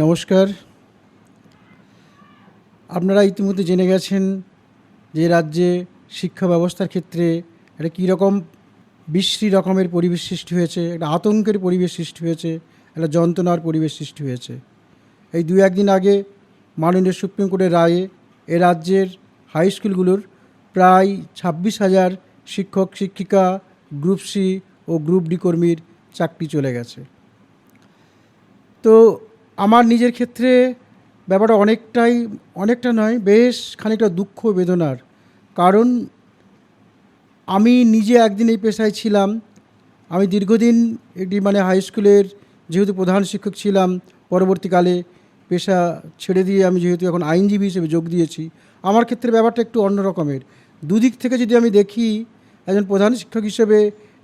নমস্কার। আপনারা ইতিমধ্যে জেনে গেছেন যে রাজ্যে শিক্ষা ব্যবস্থার ক্ষেত্রে একটা কীরকম বিশ্রী রকমের পরিবেশ সৃষ্টি হয়েছে, একটা আতঙ্কের পরিবেশ সৃষ্টি হয়েছে, একটা যন্ত্রণার পরিবেশ সৃষ্টি হয়েছে। এই দু একদিন আগে মাননীয় সুপ্রিম কোর্টের রায়ে এ রাজ্যের হাই স্কুলগুলোর প্রায় 26,000 শিক্ষক শিক্ষিকা, গ্রুপ সি ও গ্রুপ ডি কর্মীর চাকরি চলে গেছে। তো আমার নিজের ক্ষেত্রে ব্যাপারটা অনেকটা নয়, বেশ খানিকটা দুঃখ বেদনার। কারণ আমি নিজে একদিন এই পেশায় ছিলাম। আমি দীর্ঘদিন একটি হাই স্কুলের যেহেতু প্রধান শিক্ষক ছিলাম, পরবর্তীকালে পেশা ছেড়ে দিয়ে আমি যেহেতু এখন আইনজীবী হিসেবে যোগ দিয়েছি, আমার ক্ষেত্রে ব্যাপারটা একটু অন্য রকমের। দুদিক থেকে যদি আমি দেখি, একজন প্রধান শিক্ষক হিসেবে,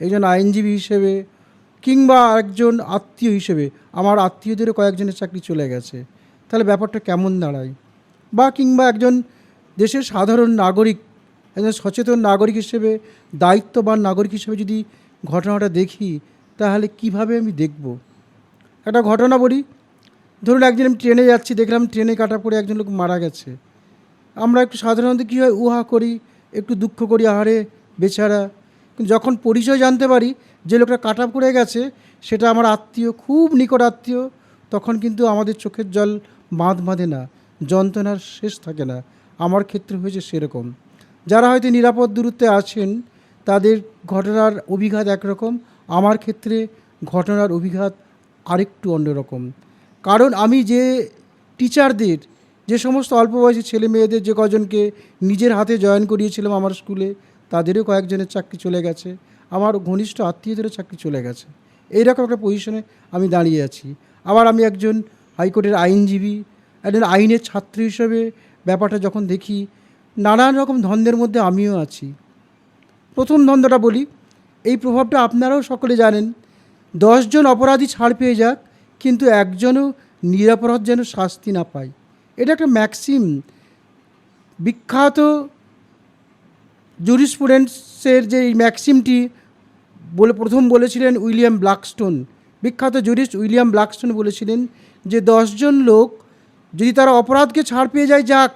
একজন আইনজীবী হিসেবে, কিংবা একজন আত্মীয় হিসেবে, আমার আত্মীয়দেরও কয়েকজনের চাকরি চলে গেছে। তাহলে ব্যাপারটা কেমন দাঁড়ায়? বা কিংবা একজন দেশের সাধারণ নাগরিক, একজন সচেতন নাগরিক হিসেবে, দায়িত্ববান নাগরিক হিসেবে যদি ঘটনাটা দেখি, তাহলে কিভাবে আমি দেখব? একটা ঘটনা বলি। ধরুন একদিন আমি ট্রেনে যাচ্ছি, দেখলাম ট্রেনে কাটা পড়ে একজন লোক মারা গেছে। আমরা একটু সাধারণত কী হয়, উহা করি, একটু দুঃখ করি, আহারে বেচারা। কিন্তু যখন পরিচয় জানতে পারি যে লোকটা কাটা পড়ে গেছে, সেটা আমার আত্মীয়, খুব নিকট আত্মীয়, তখন কিন্তু আমাদের চোখের জল বাঁধে না, যন্ত্রণার শেষ থাকে না। আমার ক্ষেত্রে হয়েছে সেরকম। যারা হয়তো নিরাপদ দূরত্বে আছেন, তাদের ঘটনার অভিঘাত একরকম, আমার ক্ষেত্রে ঘটনার অভিঘাত আরেকটু অন্যরকম। কারণ আমি যে টিচারদের, যে সমস্ত অল্প বয়সী ছেলে মেয়েদের যে কজনকে নিজের হাতে জয়েন করিয়েছিলাম আমার স্কুলে, তাদেরও কয়েকজনের চাকরি চলে গেছে, আমার ঘনিষ্ঠ আত্মীয়দেরও চাকরি চলে গেছে। এইরকম একটা পজিশনে আমি দাঁড়িয়ে আছি। আবার আমি একজন হাইকোর্টের আইনজীবী, একজন আইনের ছাত্র হিসেবে ব্যাপারটা যখন দেখি, নানান রকম দ্বন্দ্বের মধ্যে আমিও আছি। প্রথম দ্বন্দ্বটা বলি, এই প্রভাবটা আপনারাও সকলে জানেন। 10 জন অপরাধী ছাড় পেয়ে যাক, কিন্তু একজনও নিরপরাধ যেন শাস্তি না পায়। এটা একটা ম্যাক্সিম। বিখ্যাত জুরিসপ্রুডেন্সের যে এই ম্যাক্সিমটি প্রথম বলেছিলেন উইলিয়াম ব্ল্যাকস্টোন। বিখ্যাত জুরিস্ট উইলিয়াম ব্ল্যাকস্টোন বলেছিলেন যে 10 জন লোক যদি তারা অপরাধকে ছাড় পেয়ে যায় যাক,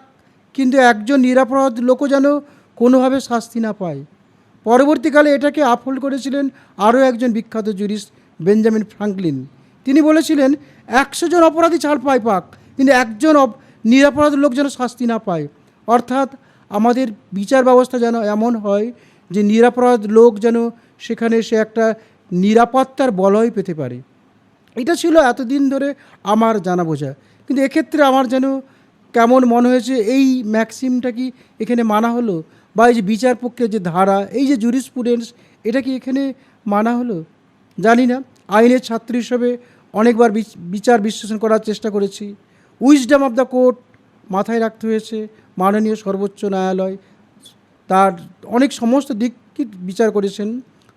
কিন্তু একজন নিরপরাধ লোকও যেন কোনোভাবে শাস্তি না পায়। পরবর্তীকালে এটাকে আপহোল্ড করেছিলেন আরও একজন বিখ্যাত জুরিস্ট, বেঞ্জামিন ফ্রাঙ্কলিন। তিনি বলেছিলেন 100 জন অপরাধী ছাড় পাক, কিন্তু একজন নিরপরাধ লোক যেন শাস্তি না পায়। অর্থাৎ আমাদের বিচার ব্যবস্থা যেন এমন হয় যে নিরপরাধ লোক যেন সেখানে সে একটা নিরাপত্তার বলয় পেতে পারে। এটা ছিল এতদিন ধরে আমার জানা বোঝা। কিন্তু এক্ষেত্রে আমার যেন কেমন মনে হয়েছে, এই ম্যাক্সিমটা কি এখানে মানা হলো? বা এই যে বিচার পক্ষের যে ধারা, এই যে জুরিসপ্রুডেন্স, এটা কি এখানে মানা হলো? জানি না। আইনের ছাত্র হিসেবে অনেকবার বিচার বিশ্লেষণ করার চেষ্টা করেছি। উইজডম অফ দ্য কোর্ট মাথায় রাখতে হয়েছে। মাননীয় সর্বোচ্চ ন্যায়ালয় তার সমস্ত দিক বিচার করেছেন,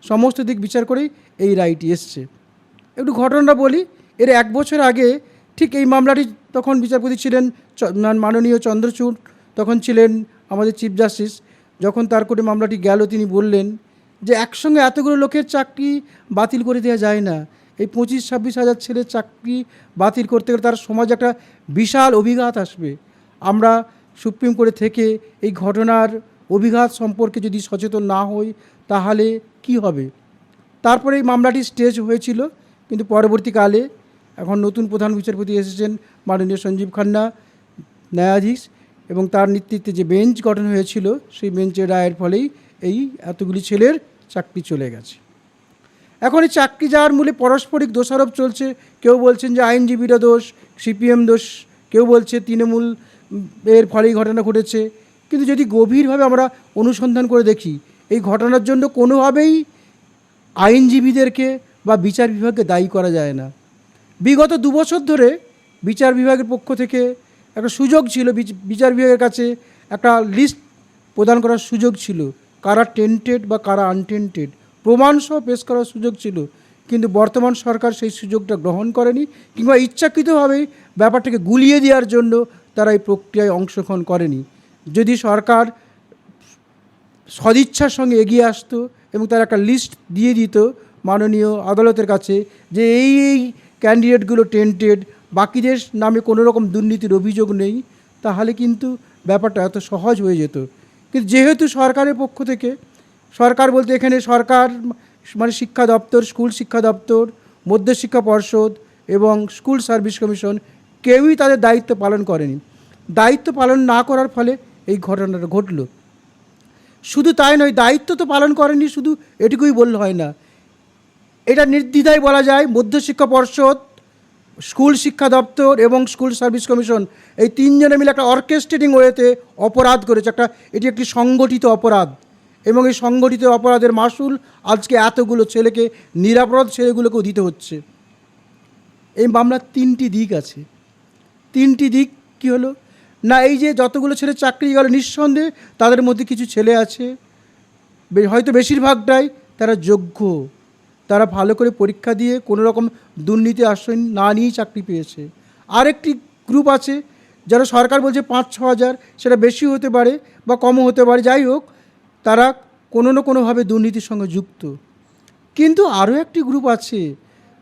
সমস্ত দিক বিচার করেই এই রায়টি এসছে। একটু ঘটনাটা বলি। এর 1 বছর আগে ঠিক এই মামলাটি, তখন বিচারপতি ছিলেন মাননীয় চন্দ্রচূড়, তখন ছিলেন আমাদের চিফ জাস্টিস। যখন তার কোর্টে মামলাটি গেল, তিনি বললেন যে একসঙ্গে এতগুলো লোকের চাকরি বাতিল করে দেওয়া যায় না। এই 25-26 হাজার ছেলের চাকরি বাতিল করতে গেলে তার সমাজে একটা বিশাল অভিঘাত আসবে। আমরা সুপ্রিম কোর্টে থেকে এই ঘটনার অভিঘাত সম্পর্কে যদি সচেতন না হই, তাহলে কি হবে? তারপরে এই মামলাটি স্টেজ হয়েছিল, কিন্তু পরবর্তীকালে এখন নতুন প্রধান বিচারপতি এসেছেন মাননীয় সঞ্জীব খান্না ন্যায়াধীশ, এবং তার নেতৃত্বে যে বেঞ্চ গঠন হয়েছিল, সেই বেঞ্চের রায়ের ফলেই এই এতগুলি ছেলের চাকরি চলে গেছে। এখন এই চাকরি যাওয়ার মূলে পারস্পরিক দোষারোপ চলছে। কেউ বলছেন যে আইনজীবীরা দোষ, সিপিএম দোষ, কেউ বলছে তৃণমূল এর ফলেই ঘটনা ঘটেছে। কিন্তু যদি গভীরভাবে আমরা অনুসন্ধান করে দেখি, এই ঘটনার জন্য কোনোভাবেই আইনজীবীদেরকে বা বিচার বিভাগকে দায়ী করা যায় না। বিগত 2 বছর ধরে বিচার বিভাগের পক্ষ থেকে একটা সুযোগ ছিল, বিচার বিভাগের কাছে একটা লিস্ট প্রদান করার সুযোগ ছিল, কারা টেন্টেড বা কারা আনটেন্টেড, প্রমাণসহ পেশ করার সুযোগ ছিল। কিন্তু বর্তমান সরকার সেই সুযোগটা গ্রহণ করেনি, কিংবা ইচ্ছাকৃতভাবেই ব্যাপারটাকে গুলিয়ে দেওয়ার জন্য তারা এই প্রক্রিয়ায় অংশগ্রহণ করেনি। যদি সরকার সদিচ্ছার সঙ্গে এগিয়ে আসতো এবং তার একটা লিস্ট দিয়ে দিত মাননীয় আদালতের কাছে যে এই ক্যান্ডিডেটগুলো টেন্টেড, বাকিদের নামে কোনো রকম দুর্নীতির অভিযোগ নেই, তাহলে কিন্তু ব্যাপারটা এত সহজ হয়ে যেত। কিন্তু যেহেতু সরকারের পক্ষ থেকে, সরকার বলতে এখানে সরকার মানে শিক্ষা দপ্তর, স্কুল শিক্ষা দপ্তর, মধ্যশিক্ষা পর্ষদ এবং স্কুল সার্ভিস কমিশন কেউই তাদের দায়িত্ব পালন করেনি। দায়িত্ব পালন না করার ফলে এই ঘটনাটা ঘটল। শুধু তাই নয়, দায়িত্ব তো পালন করেনি শুধু এটুকুই বললে হয় না, এটা নির্দ্বিধায় বলা যায় মধ্যশিক্ষা পর্ষদ, স্কুল শিক্ষা দপ্তর এবং স্কুল সার্ভিস কমিশন এই তিনজনে মিলে একটা অর্কেস্ট্রেটিং ওয়েতে অপরাধ করেছে। এটি একটি সংগঠিত অপরাধ, এবং এই সংগঠিত অপরাধের মাসুল আজকে এতগুলো ছেলেকে, নিরাপরাধ ছেলেগুলোকেও দিতে হচ্ছে। এই মামলার তিনটি দিক আছে। তিনটি দিক কী হলো না, এই যে যতগুলো ছেলে চাকরি গেল, নিঃসন্দেহে তাদের মধ্যে কিছু ছেলে আছে, হয়তো বেশিরভাগটাই তারা যোগ্য, তারা ভালো করে পরীক্ষা দিয়ে কোনো রকম দুর্নীতি আশ্রয় না নিয়েই চাকরি পেয়েছে। আরেকটি গ্রুপ আছে যারা সরকার বলছে 5-6 হাজার, সেটা বেশি হতে পারে বা কমও হতে পারে, যাই হোক তারা কোনো না কোনোভাবে দুর্নীতির সঙ্গে যুক্ত। কিন্তু আরও একটি গ্রুপ আছে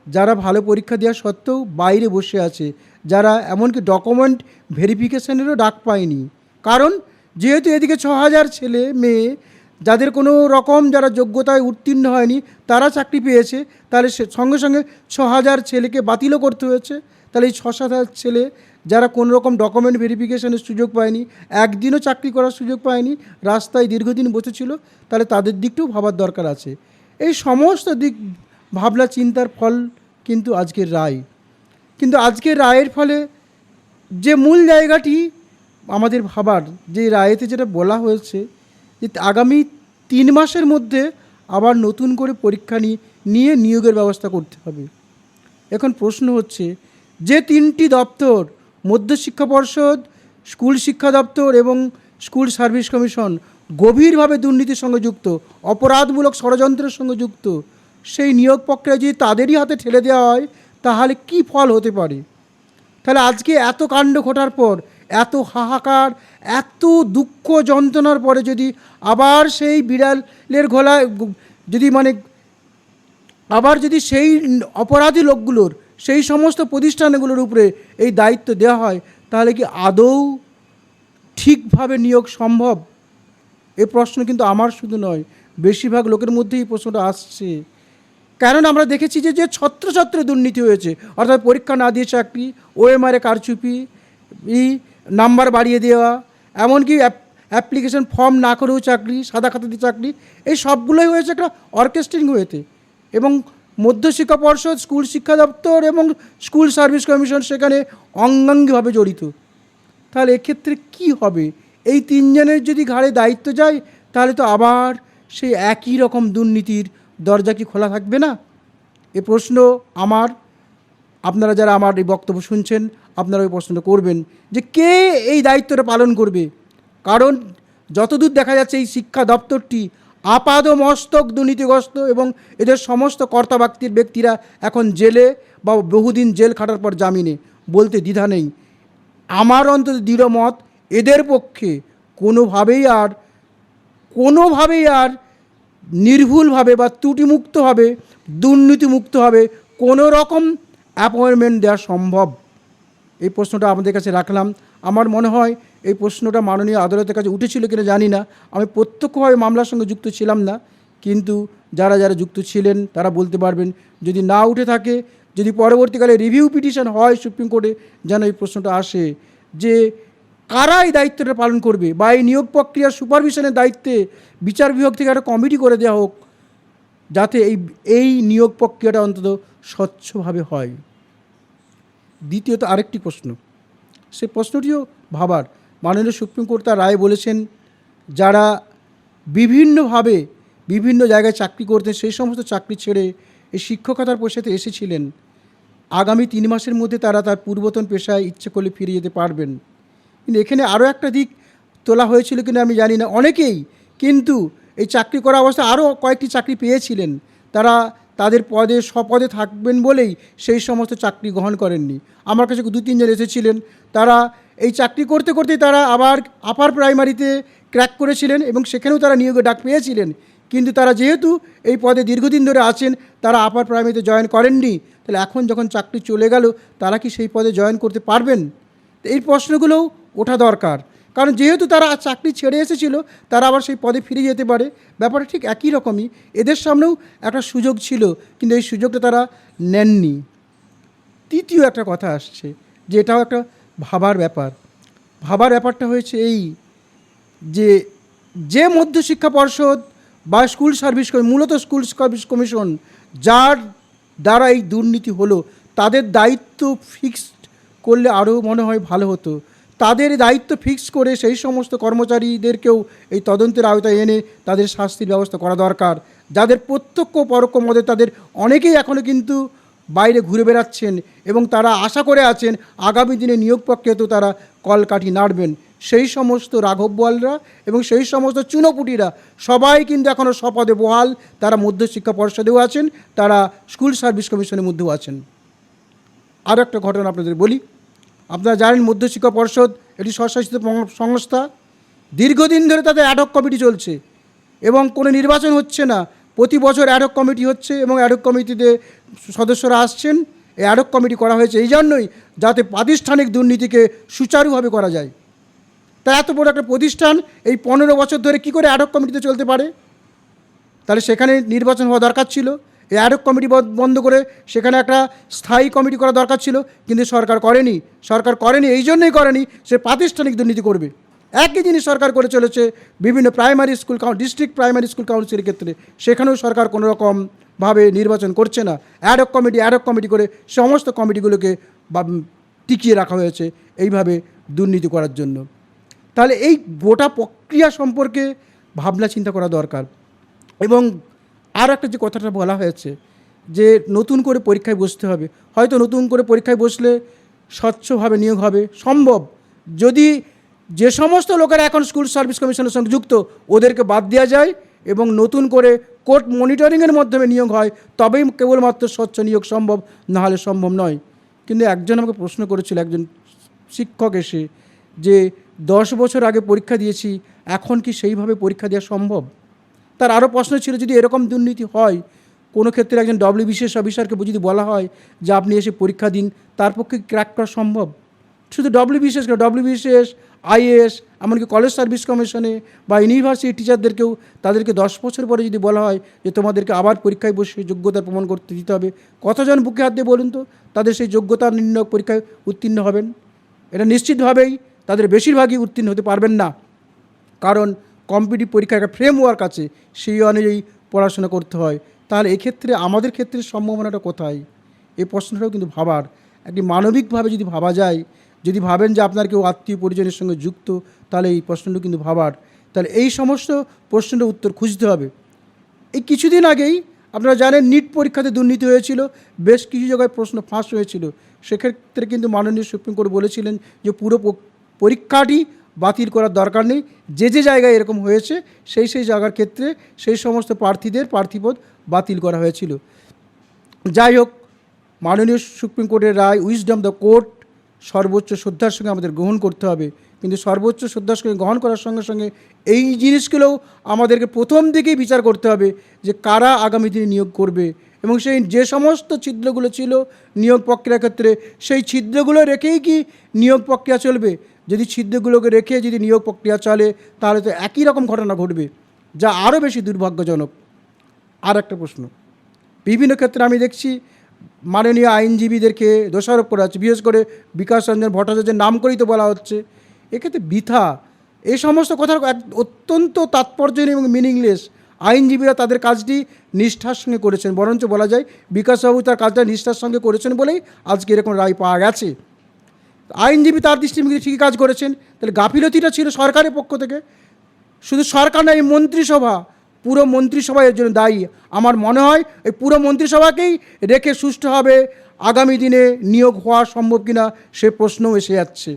যারা ভালো পরীক্ষা দেওয়া সত্ত্বেও বাইরে বসে আছে, যারা এমনকি ডকুমেন্ট ভেরিফিকেশনেরও ডাক পায়নি। কারণ যেহেতু এদিকে 6,000 ছেলে মেয়ে যাদের কোনো রকম, যারা যোগ্যতায় উত্তীর্ণ হয়নি, তারা চাকরি পেয়েছে, তাহলে সে সঙ্গে সঙ্গে 6,000 ছেলেকে বাতিলও করতে হয়েছে। তাহলে এই 6-7 ছেলে যারা কোনো রকম ডকুমেন্ট ভেরিফিকেশনের সুযোগ পায়নি, একদিনও চাকরি করার সুযোগ পায়নি, রাস্তায় দীর্ঘদিন বসেছিল, তাহলে তাদের দিকটাও ভাবার দরকার আছে। এই সমস্ত দিক ভাবনা চিন্তার ফল কিন্তু আজকের রায়। কিন্তু আজকের রায়ের ফলে যে মূল জায়গাটি আমাদের ভাবার, যে রায়েতে যেটা বলা হয়েছে যে আগামী 3 মাসের মধ্যে আবার নতুন করে পরীক্ষা নিয়ে নিয়োগের ব্যবস্থা করতে হবে। এখন প্রশ্ন হচ্ছে, যে 3টি দপ্তর, মধ্যশিক্ষা পর্ষদ, স্কুল শিক্ষা দপ্তর এবং স্কুল সার্ভিস কমিশন গভীরভাবে দুর্নীতির সঙ্গে যুক্ত, অপরাধমূলক ষড়যন্ত্রের সঙ্গে যুক্ত, সেই নিয়োগ প্রক্রিয়া যদি তাদেরই হাতে ঠেলে দেওয়া হয়, তাহলে কি ফল হতে পারে? তাহলে আজকে এত কাণ্ড ঘটার পর, এত হাহাকার, এত দুঃখ যন্ত্রণার পরে যদি আবার সেই বিড়ালের গলায় আবার যদি সেই অপরাধী লোকগুলোর, সেই সমস্ত প্রতিষ্ঠানগুলোর উপরে এই দায়িত্ব দেওয়া হয়, তাহলে কি আদৌ ঠিকভাবে নিয়োগ সম্ভব? এই প্রশ্ন কিন্তু আমার শুধু নয়, বেশিরভাগ লোকের মধ্যেই এই প্রশ্নটা আসছে। কারণ আমরা দেখেছি যে ছত্রছত্র দুর্নীতি হয়েছে, অর্থাৎ পরীক্ষা না দিয়ে চাকরি, ওএমআরে কারচুপি, নাম্বার বাড়িয়ে দেওয়া, এমনকি অ্যাপ্লিকেশন ফর্ম না করেও চাকরি, সাদা খাতা দিয়ে চাকরি, এই সবগুলোই হয়েছে একটা অর্কেস্ট্রেটিং হয়েছে। এবং মধ্যশিক্ষা পর্ষদ, স্কুল শিক্ষা দপ্তর এবং স্কুল সার্ভিস কমিশন সেখানে অঙ্গাঙ্গিভাবে জড়িত। তাহলে এক্ষেত্রে কি হবে? এই 3 জনের যদি ঘাড়ে দায়িত্ব যায়, তাহলে তো আবার সেই একই রকম দুর্নীতির দরজা কি খোলা থাকবে না? এ প্রশ্ন আমার, আপনারা যারা আমার এই বক্তব্য শুনছেন, আপনারা ওই প্রশ্নটা করবেন যে কে এই দায়িত্বটা পালন করবে। কারণ যতদূর দেখা যাচ্ছে এই শিক্ষা দপ্তরটি আপাদমস্তক দুর্নীতিগ্রস্ত, এবং এদের সমস্ত কর্তা ব্যক্তিরা এখন জেলে বা বহুদিন জেল খাটার পর জামিনে, বলতে দ্বিধা নেই। আমার অন্তত দৃঢ় মত, এদের পক্ষে কোনোভাবেই আর নির্ভুলভাবে বা ত্রুটিমুক্তভাবে, দুর্নীতিমুক্তভাবে কোনো রকম অ্যাপয়েন্টমেন্ট দেওয়া সম্ভব। এই প্রশ্নটা আমাদের কাছে রাখলাম। আমার মনে হয় এই প্রশ্নটা মাননীয় আদালতের কাছে উঠেছিল কিনা জানি না, আমি প্রত্যক্ষভাবে মামলার সঙ্গে যুক্ত ছিলাম না, কিন্তু যারা যুক্ত ছিলেন তারা বলতে পারবেন। যদি না উঠে থাকে, যদি পরবর্তীকালে রিভিউ পিটিশন হয় সুপ্রিম কোর্টে, যেন এই প্রশ্নটা আসে যে কারা এই দায়িত্বটা পালন করবে, বা এই নিয়োগ প্রক্রিয়ার সুপারভিশনের দায়িত্বে বিচার বিভাগ থেকে একটা কমিটি করে দেওয়া হোক, যাতে এই নিয়োগ প্রক্রিয়াটা অন্তত স্বচ্ছভাবে হয়। দ্বিতীয়ত আরেকটি প্রশ্ন, সেই প্রশ্নটিও ভাবার। মাননীয় সুপ্রিম কোর্ট তার রায়ে বলেছেন, যারা বিভিন্নভাবে বিভিন্ন জায়গায় চাকরি করতেন, সেই সমস্ত চাকরি ছেড়ে এই শিক্ষকতার পেশাতে এসেছিলেন, আগামী 3 মাসের মধ্যে তারা তার পূর্বতন পেশায় ইচ্ছে করলে ফিরে যেতে পারবেন। কিন্তু এখানে আরও একটা দিক তোলা হয়েছিল কিনা আমি জানি না, অনেকেই কিন্তু এই চাকরি করা অবস্থায় আরও কয়েকটি চাকরি পেয়েছিলেন, তারা তাদের স্বপদে থাকবেন বলেই সেই সমস্ত চাকরি গ্রহণ করেননি। আমার কাছে 2-3 জন এসেছিলেন, তারা এই চাকরি করতে করতেই তারা আবার আপার প্রাইমারিতে ক্র্যাক করেছিলেন এবং সেখানেও তারা নিয়োগের ডাক পেয়েছিলেন, কিন্তু তারা যেহেতু এই পদে দীর্ঘদিন ধরে আছেন, তারা আপার প্রাইমারিতে জয়েন করেননি, তাহলে এখন যখন চাকরি চলে গেল তারা কি সেই পদে জয়েন করতে পারবেন? তো এই প্রশ্নগুলোও ওঠা দরকার, কারণ যেহেতু তারা চাকরি ছেড়ে এসেছিল তারা আবার সেই পদে ফিরে যেতে পারে। ব্যাপারটা ঠিক একই রকমই, এদের সামনেও একটা সুযোগ ছিল, কিন্তু এই সুযোগটা তারা নেননি। তৃতীয় একটা কথা আসছে, যে এটাও একটা ভাবার ব্যাপার। ভাবার ব্যাপারটা হয়েছে এই, যে মধ্যশিক্ষা পর্ষদ বা স্কুল সার্ভিস মূলত স্কুল সার্ভিস কমিশন যার দ্বারা এই দুর্নীতি হলো, তাদের দায়িত্ব ফিক্সড করলে আরও মনে হয় ভালো হতো। তাদের দায়িত্ব ফিক্স করে সেই সমস্ত কর্মচারীদেরকেও এই তদন্তের আওতায় এনে তাদের শাস্তির ব্যবস্থা করা দরকার। যাদের প্রত্যক্ষ পরোক্ষ মদে তাদের অনেকেই এখনও কিন্তু বাইরে ঘুরে বেড়াচ্ছেন এবং তারা আশা করে আছেন আগামী দিনে নিয়োগ প্রক্রিয়াতেও তারা কলকাঠি নাড়বেন। সেই সমস্ত রাঘব বোয়ালরা এবং সেই সমস্ত চুনোপুটিরা সবাই কিন্তু এখনও স্বপদে বহাল। তারা মধ্যশিক্ষা পর্ষদেও আছেন, তারা স্কুল সার্ভিস কমিশনের মধ্যেও আছেন। আরও একটা ঘটনা আপনাদের বলি। আপনারা জানেন মধ্যশিক্ষা পর্ষদ এটি স্বশাসিত সংস্থা। দীর্ঘদিন ধরে তাদের অ্যাডহক কমিটি চলছে এবং কোনো নির্বাচন হচ্ছে না। প্রতি বছর অ্যাডহক কমিটি হচ্ছে এবং অ্যাডহক কমিটিতে সদস্যরা আসছেন। এই অ্যাডহক কমিটি করা হয়েছে এই জন্যই যাতে প্রাতিষ্ঠানিক দুর্নীতিকে সুচারুভাবে করা যায়। তা এত বড় একটা প্রতিষ্ঠান এই 15 বছর ধরে কী করে অ্যাডহক কমিটিতে চলতে পারে? তাহলে সেখানে নির্বাচন হওয়া দরকার ছিল। এই অ্যাডহক কমিটি বন্ধ করে সেখানে একটা স্থায়ী কমিটি করা দরকার ছিল, কিন্তু সরকার করেনি। সরকার করেনি এই জন্যই করেনি সে প্রাতিষ্ঠানিক দুর্নীতি করবে। একই জিনিস সরকার করে চলেছে বিভিন্ন primary school district primary school কাউন্সিলের ক্ষেত্রে। সেখানেও সরকার কোনো রকমভাবে নির্বাচন করছে না, অ্যাডহক কমিটি করে সমস্ত কমিটিগুলোকে টিকিয়ে রাখা হয়েছে এইভাবে দুর্নীতি করার জন্য। তাহলে এই গোটা প্রক্রিয়া সম্পর্কে ভাবনা চিন্তা করা দরকার। এবং আর একটা যে কথাটা বলা হয়েছে যে নতুন করে পরীক্ষায় বসতে হবে, হয়তো নতুন করে পরীক্ষায় বসলে স্বচ্ছভাবে নিয়োগ হবে সম্ভব, যদি যে সমস্ত লোকেরা এখন স্কুল সার্ভিস কমিশনের সঙ্গে যুক্ত ওদেরকে বাদ দেওয়া যায় এবং নতুন করে কোর্ট মনিটরিংয়ের মাধ্যমে নিয়োগ হয়, তবেই কেবলমাত্র স্বচ্ছ নিয়োগ সম্ভব, নাহলে সম্ভব নয়। কিন্তু একজন আমাকে প্রশ্ন করেছিল, একজন শিক্ষক এসে, যে 10 বছর আগে পরীক্ষা দিয়েছি, এখন কি সেইভাবে পরীক্ষা দেওয়া সম্ভব? তার আরও প্রশ্ন ছিল, যদি এরকম দুর্নীতি হয় কোনো ক্ষেত্রে একজন বিশেষ অফিসারকে যদি বলা হয় যে আপনি এসে পরীক্ষা দিন, তার পক্ষে ক্র্যাক করা সম্ভব? শুধু বিশেষ আইএএস, এমনকি কলেজ সার্ভিস কমিশনে বা ইউনিভার্সিটি টিচারদেরকেও তাদেরকে 10 বছর পরে যদি বলা হয় যে তোমাদেরকে আবার পরীক্ষায় বসে যোগ্যতা প্রমাণ করতে দিতে হবে, কতজন বুকে হাত দিয়ে বলুন তো তাদের সেই যোগ্যতার নির্ণয় পরীক্ষায় উত্তীর্ণ হবেন? এটা নিশ্চিতভাবেই তাদের বেশিরভাগই উত্তীর্ণ হতে পারবেন না, কারণ কম্পিটিটিভ পরীক্ষার একটা ফ্রেমওয়ার্ক আছে, সেই অনুযায়ী পড়াশোনা করতে হয়। তাহলে এক্ষেত্রে আমাদের ক্ষেত্রে সম্ভাবনাটা কোথায়? এই প্রশ্নটাও কিন্তু ভাবার। একটি মানবিকভাবে যদি ভাবা যায়, যদি ভাবেন যে আপনার কেউ আত্মীয় পরিজনের সঙ্গে যুক্ত, তাহলে এই প্রশ্নটা কিন্তু ভাবার। তাহলে এই সমস্ত প্রশ্নের উত্তর খুঁজতে হবে। এই কিছুদিন আগেই আপনারা জানেন নিট পরীক্ষাতে দুর্নীতি হয়েছিল, বেশ কিছু জায়গায় প্রশ্ন ফাঁস হয়েছিল। সেক্ষেত্রে কিন্তু মাননীয় সুপ্রিম কোর্ট বলেছিলেন যে পুরো পরীক্ষাটি বাতিল করার দরকার নেই, যে জায়গায় এরকম হয়েছে সেই জায়গার ক্ষেত্রে সেই সমস্ত প্রার্থীদের প্রার্থীপদ বাতিল করা হয়েছিল। যাই হোক, মাননীয় সুপ্রিম কোর্টের রায়, উইজডম দ্য কোর্ট, সর্বোচ্চ শ্রদ্ধার সঙ্গে আমাদের গ্রহণ করতে হবে। কিন্তু সর্বোচ্চ শ্রদ্ধার সঙ্গে গ্রহণ করার সঙ্গে সঙ্গে এই জিনিসগুলোও আমাদেরকে প্রথম দিকেই বিচার করতে হবে যে কারা আগামী দিনে নিয়োগ করবে, এবং সেই যে সমস্ত ছিদ্রগুলো ছিল নিয়োগ প্রক্রিয়ার ক্ষেত্রে, সেই ছিদ্রগুলো রেখেই কি নিয়োগ প্রক্রিয়া চলবে? যদি ছিদ্রগুলোকে রেখে যদি নিয়োগ প্রক্রিয়া চলে, তাহলে তো একই রকম ঘটনা ঘটবে, যা আরও বেশি দুর্ভাগ্যজনক। আর একটা প্রশ্ন, বিভিন্ন ক্ষেত্রে আমি দেখছি মাননীয় আইনজীবীদেরকে দোষারোপ করা হচ্ছে, বিশেষ করে বিকাশ রঞ্জন ভট্টাচার্যের নাম করেই তো বলা হচ্ছে। এক্ষেত্রে বৃথা এই সমস্ত কথার অত্যন্ত তাৎপর্যহীন এবং মিনিংলেস। আইনজীবীরা তাদের কাজটি নিষ্ঠার সঙ্গে করেছেন, বরঞ্চ বলা যায় বিকাশবাবু তার কাজটা নিষ্ঠার সঙ্গে করেছেন বলেই আজকে এরকম রায় পাওয়া গেছে। আইনজীবী তার দৃষ্টিভঙ্গি ঠিকই কাজ করেছেন, তাহলে গাফিলতিটা ছিল সরকারের পক্ষ থেকে। শুধু সরকার নয়, মন্ত্রিসভা, পুরো মন্ত্রিসভা এর জন্য দায়ী। আমার মনে হয় এই পুরো মন্ত্রিসভাকেই রেখে সুষ্ঠুভাবে আগামী দিনে নিয়োগ হওয়া সম্ভব কিনা সে প্রশ্নও এসে যাচ্ছে।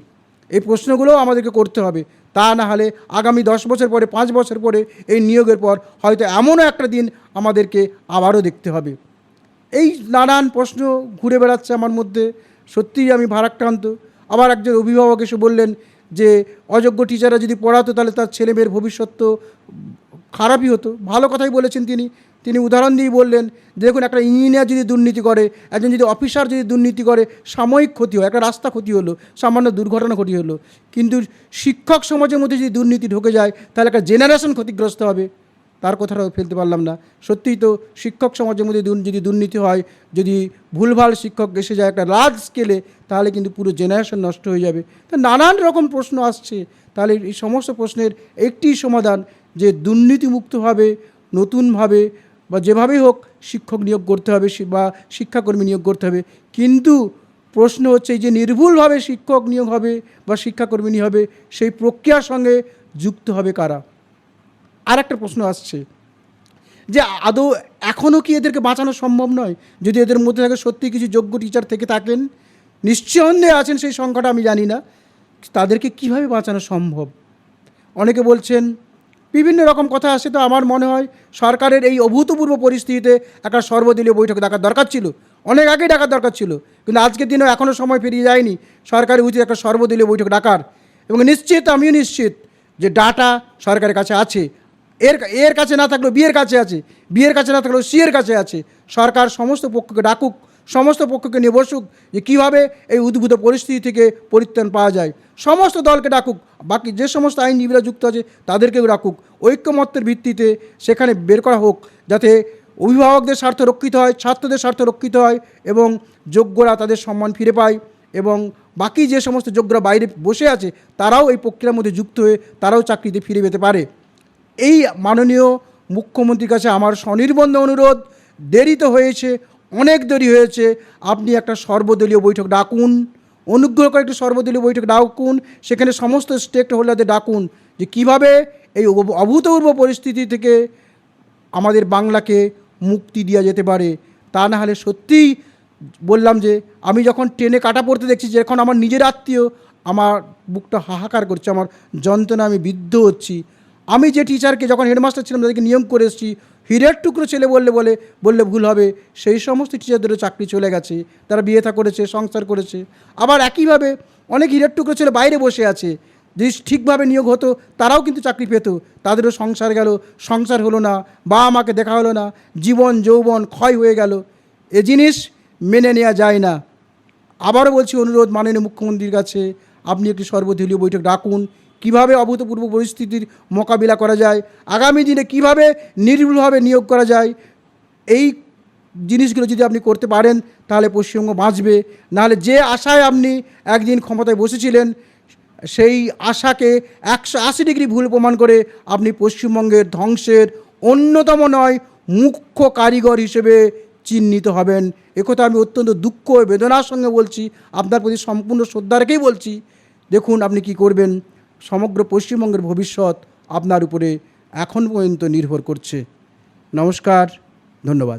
এই প্রশ্নগুলোও আমাদেরকে করতে হবে, তা না হলে আগামী 10 বছর পরে, 5 বছর পরে এই নিয়োগের পর হয়তো এমনও একটা দিন আমাদেরকে আবারও দেখতে হবে। এই নানান প্রশ্ন ঘুরে বেড়াচ্ছে আমার মধ্যে, সত্যিই আমি ভারাক্রান্ত। আবার একজন অভিভাবক এসে বললেন যে অযোগ্য টিচাররা যদি পড়াতো তাহলে তার ছেলেমেয়ের ভবিষ্যৎ তো খারাপই হতো। ভালো কথাই বলেছেন তিনি উদাহরণ দিয়ে বললেন, দেখুন একটা ইঞ্জিনিয়ার যদি দুর্নীতি করে, একজন যদি অফিসার যদি দুর্নীতি করে, সাময়িক ক্ষতি হয়, একটা রাস্তা ক্ষতি হলো, সামান্য দুর্ঘটনা ক্ষতি হলো। কিন্তু শিক্ষক সমাজের মধ্যে যদি দুর্নীতি ঢুকে যায়, তাহলে একটা জেনারেশন ক্ষতিগ্রস্ত হবে। তার কথাটাও ফেলতে পারলাম না। সত্যিই তো শিক্ষক সমাজের মধ্যে যদি দুর্নীতি হয়, যদি ভুলভাল শিক্ষক এসে যায় একটা লার্জ স্কেলে, তাহলে কিন্তু পুরো জেনারেশন নষ্ট হয়ে যাবে। তো নানান রকম প্রশ্ন আসছে। তাহলে এই সমস্ত প্রশ্নের একটি সমাধান যে দুর্নীতিমুক্তভাবে নতুনভাবে বা যেভাবেই হোক শিক্ষক নিয়োগ করতে হবে বা শিক্ষাকর্মী নিয়োগ করতে হবে। কিন্তু প্রশ্ন হচ্ছে এই যে নির্ভুলভাবে শিক্ষক নিয়োগ হবে বা শিক্ষাকর্মী নিয়োগ হবে, সেই প্রক্রিয়ার সঙ্গে যুক্ত হবে কারা? আর একটা প্রশ্ন আসছে যে আদৌ এখনও কি এদেরকে বাঁচানো সম্ভব নয়? যদি এদের মধ্যে থাকে সত্যি কিছু যোগ্য টিচার থেকে থাকেন, নিঃসন্দেহে আছেন, সেই সংখ্যাটা আমি জানি না, তাদেরকে কিভাবে বাঁচানো সম্ভব? অনেকে বলছেন, বিভিন্ন রকম কথা আসে। তো আমার মনে হয় সরকারের এই অভূতপূর্ব পরিস্থিতিতে একটা সর্বদলীয় বৈঠক ডাকার দরকার ছিল, অনেক আগেই ডাকার দরকার ছিল। কিন্তু আজকের দিনেও এখনও সময় পেরিয়ে যায়নি সরকারের উচিত একটা সর্বদলীয় বৈঠক ডাকার। এবং নিশ্চিত, আমিও নিশ্চিত যে ডাটা সরকারের কাছে আছে। এর কাছে না থাকলেও বিয়ের কাছে আছে, বিয়ের কাছে না থাকলেও সিয়ের কাছে আছে। সরকার সমস্ত পক্ষকে ডাকুক, সমস্ত পক্ষকে নিয়ে বসুক যে কীভাবে এই উদ্ভূত পরিস্থিতি থেকে পরিত্রাণ পাওয়া যায়। সমস্ত দলকে ডাকুক, বাকি যে সমস্ত আইনজীবীরা যুক্ত আছে তাদেরকেও ডাকুক। ঐক্যমত্যের ভিত্তিতে সেখানে বের করা হোক, যাতে অভিভাবকদের স্বার্থ রক্ষিত হয়, ছাত্রদের স্বার্থ রক্ষিত হয় এবং যোগ্যরা তাদের সম্মান ফিরে পায় এবং বাকি যে সমস্ত যোগ্যরা বাইরে বসে আছে তারাও এই প্রক্রিয়ার মধ্যে যুক্ত হয়ে তারাও চাকরিতে ফিরে পেতে পারে। এই মাননীয় মুখ্যমন্ত্রীর কাছে আমার স্বনির্বন্ধ অনুরোধ, দেরি তো হয়েছে, অনেক দেরি হয়েছে, আপনি একটা সর্বদলীয় বৈঠক ডাকুন, অনুগ্রহ করে একটি সর্বদলীয় বৈঠক ডাকুন। সেখানে সমস্ত স্টেক হোল্ডারদের ডাকুন যে কীভাবে এই অভূতপূর্ব পরিস্থিতি থেকে আমাদের বাংলাকে মুক্তি দেওয়া যেতে পারে। তা না হলে সত্যিই বললাম যে আমি যখন ট্রেনে কাটা পড়তে দেখছি, যে এখন আমার নিজের আত্মীয়, আমার বুকটা হাহাকার করছে, আমার যন্ত্রণা, আমি বিদ্ধ হচ্ছি। আমি যে টিচারকে যখন হেডমাস্টার ছিলাম তাদেরকে নিয়ম করে এসেছি, হীরের টুকরো ছেলে বললে ভুল হবে, সেই সমস্ত টিচারদেরও চাকরি চলে গেছে, তারা বিয়ে থা করেছে, সংসার করেছে। আবার একইভাবে অনেক হীরের টুকরো ছেলে বাইরে বসে আছে, যদি ঠিকভাবে নিয়োগ হতো তারাও কিন্তু চাকরি পেত, তাদেরও সংসার গেল, সংসার হলো না, বাবা মাকে দেখা হলো না, জীবন যৌবন ক্ষয় হয়ে গেল। এ জিনিস মেনে নেওয়া যায় না। আবারও বলছি, অনুরোধ মাননীয় মুখ্যমন্ত্রীর কাছে, আপনি একটি সর্বদলীয় বৈঠক ডাকুন, কীভাবে অভূতপূর্ব পরিস্থিতির মোকাবিলা করা যায়, আগামী দিনে কীভাবে নির্ভুলভাবে নিয়োগ করা যায়। এই জিনিসগুলো যদি আপনি করতে পারেন তাহলে পশ্চিমবঙ্গ বাঁচবে। নাহলে যে আশায় আপনি একদিন ক্ষমতায় বসেছিলেন, সেই আশাকে 180 ডিগ্রি ভুল প্রমাণ করে আপনি পশ্চিমবঙ্গের ধ্বংসের অন্যতম নয় মুখ্য কারিগর হিসেবে চিহ্নিত হবেন। একথা আমি অত্যন্ত দুঃখ ও বেদনার সঙ্গে বলছি, আপনার প্রতি সম্পূর্ণ শ্রদ্ধা রেখেই বলছি। দেখুন আপনি কি করবেন। সমগ্র পশ্চিমবঙ্গের ভবিষ্যৎ আপনার উপরে এখন পর্যন্ত নির্ভর করছে। নমস্কার, ধন্যবাদ।